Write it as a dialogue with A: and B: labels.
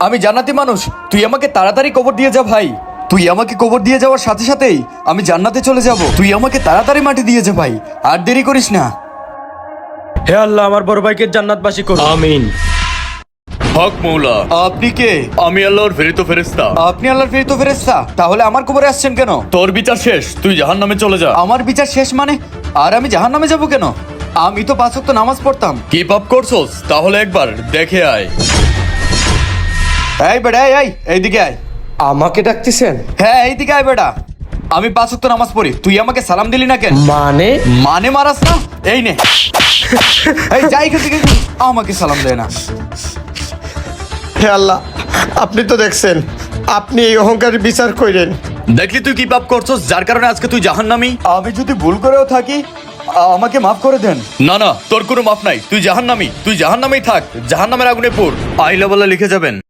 A: আমি জান্নাতি মানুষ, তুই আমাকে তাড়াতাড়ি কবর দিয়ে যা ভাই। তুই আমাকে কবর দিয়ে যাওয়ার সাথে সাথেই আমি জান্নাতে চলে যাব। তুই আমাকে তাড়াতাড়ি মাটি দিয়ে যা ভাই, আর দেরি করিস না।
B: হে আল্লাহ, আমার বড় ভাইকে জান্নাতবাসী করো, আমিন।
C: হক মৌলা,
A: আপনি কে?
C: আমি আল্লাহর প্রেরিত ফেরেশতা।
A: আপনি আল্লাহর প্রেরিত ফেরেশতা? তাহলে আমার কবরে আসছেন কেন?
C: তোর বিচার শেষ, তুই জাহান্নামে চলে যা।
A: আমার বিচার শেষ মানে? আর আমি জাহান্নামে যাব কেন? আমি তো 5 ওয়াক্ত নামাজ পড়তাম।
C: কি পাপ করছস তাহলে একবার দেখে আয়।
A: এই বেটা, এই এইদিকে আয়।
B: আমাকে ডাকতেছেন?
A: হ্যাঁ, এইদিকে আয় বেটা। আমি 5 ওয়াক্ত নামাজ পড়ি, তুই আমাকে সালাম দিলি না কেন?
B: মানে?
A: মানে মারাস না? এই নে, এই যাই এখান থেকে, আমাকে সালাম দেয় না।
D: হে আল্লাহ, আপনি তো দেখছেন, আপনি এই অহংকারের বিচার করেন।
C: দেখলি তুই কি পাপ করছস যার কারণে আজকে তুই জাহান্নামী?
A: আমি যদি ভুল করেও থাকি, আমাকে মাফ করে দেন।
C: না না, তোর কোনো মাপ নাই, তুই জাহান্নামী, তুই জাহান্নামেই থাক, জাহান্নামের আগুনে পড়। আইলা বলে লিখে যাবেন।